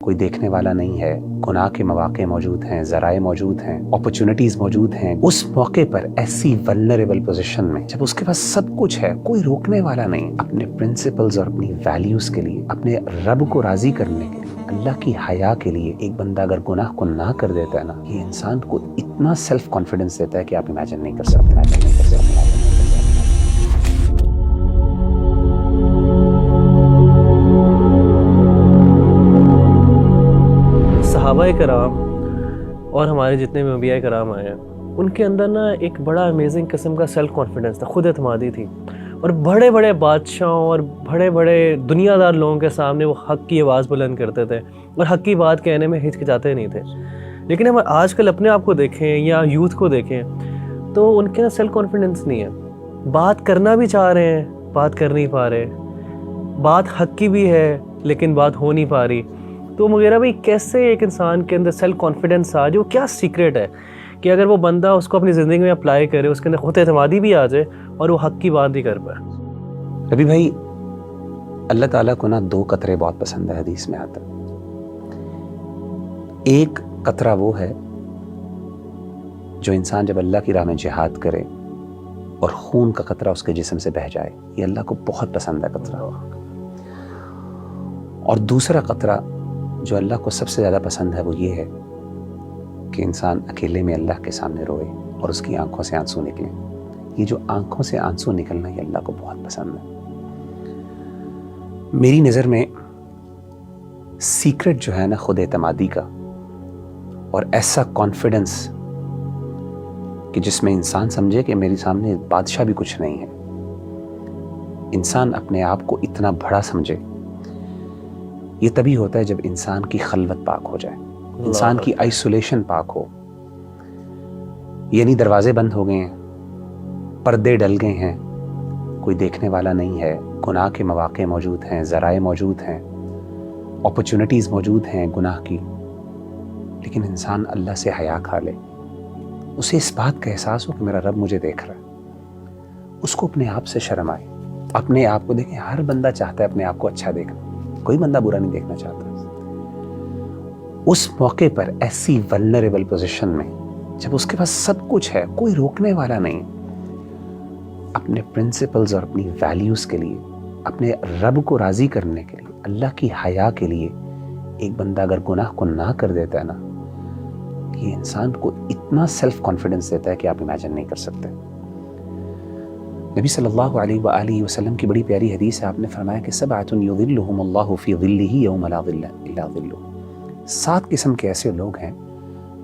کوئی دیکھنے والا نہیں ہے، گناہ کے مواقع موجود ہیں، ذرائع موجود ہیں، اپرچونٹیز موجود ہیں، اس موقع پر ایسی ولنریبل پوزیشن میں جب اس کے پاس سب کچھ ہے، کوئی روکنے والا نہیں، اپنے پرنسپلز اور اپنی ویلیوز کے لیے، اپنے رب کو راضی کرنے کے لیے، اللہ کی حیا کے لیے ایک بندہ اگر گناہ کو نہ کر دیتا ہے نا، یہ انسان کو اتنا سیلف کانفیڈنس دیتا ہے کہ آپ امیجن نہیں کر سکتے۔ صحابہ کرام اور ہمارے جتنے بھی انبیاء کرام آئے ہیں، ان کے اندر نا ایک بڑا امیزنگ قسم کا سیلف کانفیڈنس تھا، خود اعتمادی تھی، اور بڑے بڑے بادشاہوں اور بڑے بڑے دنیا دار لوگوں کے سامنے وہ حق کی آواز بلند کرتے تھے اور حق کی بات کہنے میں ہچکچاتے نہیں تھے۔ لیکن ہم آج کل اپنے آپ کو دیکھیں یا یوتھ کو دیکھیں تو ان کے اندر سیلف کانفیڈنس نہیں ہے، بات کرنا بھی چاہ رہے ہیں، بات کر نہیں پا رہے، بات حق کی بھی ہے لیکن بات ہو نہیں پا رہی۔ تو مغیرہ بھائی، کیسے ایک انسان کے اندر سیلف کانفیڈنس آ جائے؟ وہ کیا سیکرٹ ہے کہ اگر وہ بندہ اس کو اپنی زندگی میں اپلائی کرے، اس کے اندر خود اعتمادی بھی آ جائے اور وہ حق کی بات بھی کر پائے؟ ربی بھائی، اللہ تعالیٰ کو نا 2 قطرے بہت پسند ہے، حدیث میں آتا ہے۔ ایک قطرہ وہ ہے جو انسان جب اللہ کی راہ میں جہاد کرے اور خون کا قطرہ اس کے جسم سے بہہ جائے، یہ اللہ کو بہت پسند ہے قطرہ۔ اور دوسرا قطرہ جو اللہ کو سب سے زیادہ پسند ہے وہ یہ ہے کہ انسان اکیلے میں اللہ کے سامنے روئے اور اس کی آنکھوں سے آنسو نکلیں۔ یہ جو آنکھوں سے آنسو نکلنا، یہ اللہ کو بہت پسند ہے۔ میری نظر میں سیکرٹ جو ہے نا خود اعتمادی کا، اور ایسا کانفیڈنس کہ جس میں انسان سمجھے کہ میری سامنے بادشاہ بھی کچھ نہیں ہے، انسان اپنے آپ کو اتنا بڑا سمجھے، یہ تبھی ہوتا ہے جب انسان کی خلوت پاک ہو جائے، انسان کی آئسولیشن پاک ہو، یعنی دروازے بند ہو گئے ہیں، پردے ڈل گئے ہیں، کوئی دیکھنے والا نہیں ہے، گناہ کے مواقع موجود ہیں، ذرائع موجود ہیں، اپرچونٹیز موجود ہیں گناہ کی، لیکن انسان اللہ سے حیا کھا لے، اسے اس بات کا احساس ہو کہ میرا رب مجھے دیکھ رہا ہے، اس کو اپنے آپ سے شرم آئے، اپنے آپ کو دیکھیں۔ ہر بندہ چاہتا ہے اپنے آپ کو اچھا دیکھنا، کوئی بندہ برا نہیں دیکھنا چاہتا۔ اس موقع پر ایسی ولنریبل پوزیشن میں جب اس کے پاس سب کچھ ہے، کوئی روکنے والا نہیں، اپنے پرنسپلز اور اپنی ویلیوز کے لیے، اپنے رب کو راضی کرنے کے لیے، اللہ کی حیا کے لیے ایک بندہ اگر گناہ کو نہ کر دیتا ہے نا، یہ انسان کو اتنا سیلف کانفیڈنس دیتا ہے کہ آپ امیجن نہیں کر سکتے۔ نبی صلی اللہ علیہ وآلہ وسلم کی بڑی پیاری حدیث ہے، آپ نے فرمایا کہ 7 یظلھم اللہ فی ظلہ یوم لا ظل الا ظلہ۔ 7 قسم کے ایسے لوگ ہیں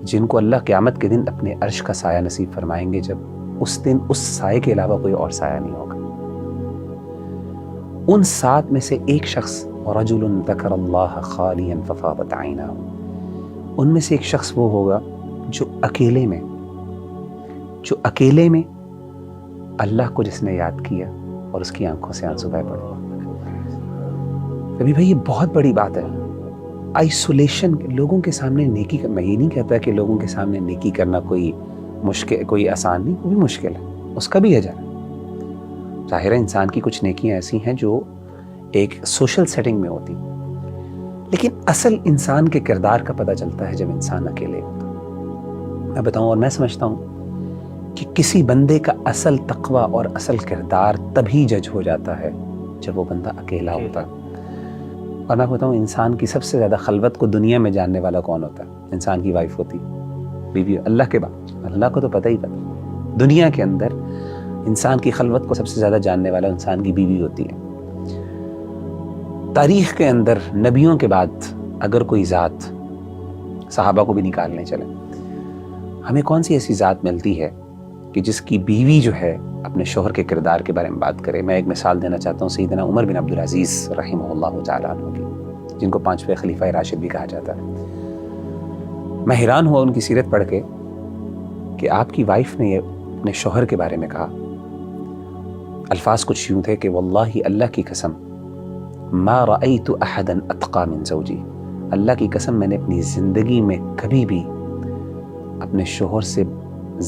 جن کو اللہ قیامت کے دن اپنے عرش کا سایہ نصیب فرمائیں گے، جب اس دن اس سائے کے علاوہ کوئی اور سایہ نہیں ہوگا۔ ان 7 میں سے ایک شخص، رجل ذکر اللہ خالیا ففاضت عیناہ، ان میں سے ایک شخص وہ ہوگا جو اکیلے میں اللہ کو جس نے یاد کیا اور اس کی آنکھوں سے آنسو بہہ پڑے۔ ابھی بھائی، یہ بہت بڑی بات ہے۔ آئسولیشن، لوگوں کے سامنے نیکی کرنا، میں یہ نہیں کہتا کہ لوگوں کے سامنے نیکی کرنا کوئی آسان نہیں، وہ بھی مشکل ہے، اس کا بھی اجر ہے۔ ظاہر ہے انسان کی کچھ نیکیاں ایسی ہیں جو ایک سوشل سیٹنگ میں ہوتی، لیکن اصل انسان کے کردار کا پتہ چلتا ہے جب انسان اکیلے ہوتا۔ میں بتاؤں، اور میں سمجھتا ہوں کہ کسی بندے کا اصل تقویٰ اور اصل کردار تبھی جج ہو جاتا ہے جب وہ بندہ اکیلا ہوتا ہے۔ اور میں بتاؤں، انسان کی سب سے زیادہ خلوت کو دنیا میں جاننے والا کون ہوتا ہے؟ انسان کی وائف ہوتی، بیوی، اللہ کے بعد۔ اللہ کو تو پتہ ہی پتہ، دنیا کے اندر انسان کی خلوت کو سب سے زیادہ جاننے والا انسان کی بیوی ہوتی ہے۔ تاریخ کے اندر نبیوں کے بعد اگر کوئی ذات، صحابہ کو بھی نکالنے چلے، ہمیں کون سی ایسی ذات ملتی ہے کہ جس کی بیوی جو ہے اپنے شوہر کے کردار کے بارے میں بات کرے؟ میں ایک مثال دینا چاہتا ہوں، سیدنا عمر بن عبدالعزیز رحمہ اللہ تعالیٰ عنہ کی، جن کو 5ویں خلیفہ راشد بھی کہا جاتا ہے۔ میں حیران ہوا ان کی سیرت پڑھ کے کہ آپ کی وائف نے اپنے شوہر کے بارے میں کہا، الفاظ کچھ یوں تھے کہ واللہ، اللہ کی قسم، ما رأیت احدا اتقى من زوجی، اللہ کی قسم میں نے اپنی زندگی میں کبھی بھی اپنے شوہر سے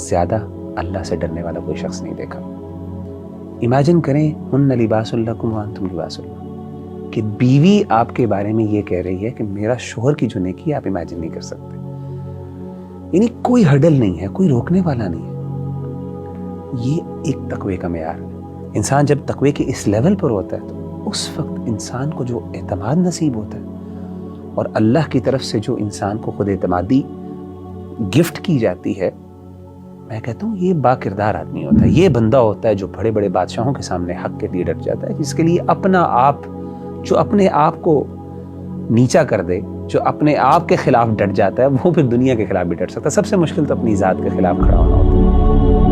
زیادہ اللہ سے ڈرنے والا کوئی شخص نہیں دیکھا۔ امیجن کریں، ہن لباس لکم وانتم لباس لہن، کہ بیوی آپ کے بارے میں یہ کہہ رہی ہے کہ میرا شوہر کی جو نیکی آپ امیجن نہیں کر سکتے. یعنی کوئی ہرڈل نہیں ہے, کوئی روکنے والا نہیں ہے. یہ ایک تقوی کا معیار ہے. انسان جب تقوی کے اس لیول پر ہوتا ہے تو اس وقت انسان کو جو اعتماد نصیب ہوتا ہے, اور اللہ کی طرف سے جو انسان کو خود اعتمادی گفٹ کی جاتی ہے, میں کہتا ہوں یہ با کردار آدمی ہوتا ہے. یہ بندہ ہوتا ہے جو بڑے بڑے بادشاہوں کے سامنے حق کے لیے ڈٹ جاتا ہے, جس کے لیے اپنا آپ, جو اپنے آپ کو نیچا کر دے, جو اپنے آپ کے خلاف ڈٹ جاتا ہے, وہ پھر دنیا کے خلاف بھی ڈٹ سکتا ہے. سب سے مشکل تو اپنی ذات کے خلاف کھڑا ہونا ہوتا ہے.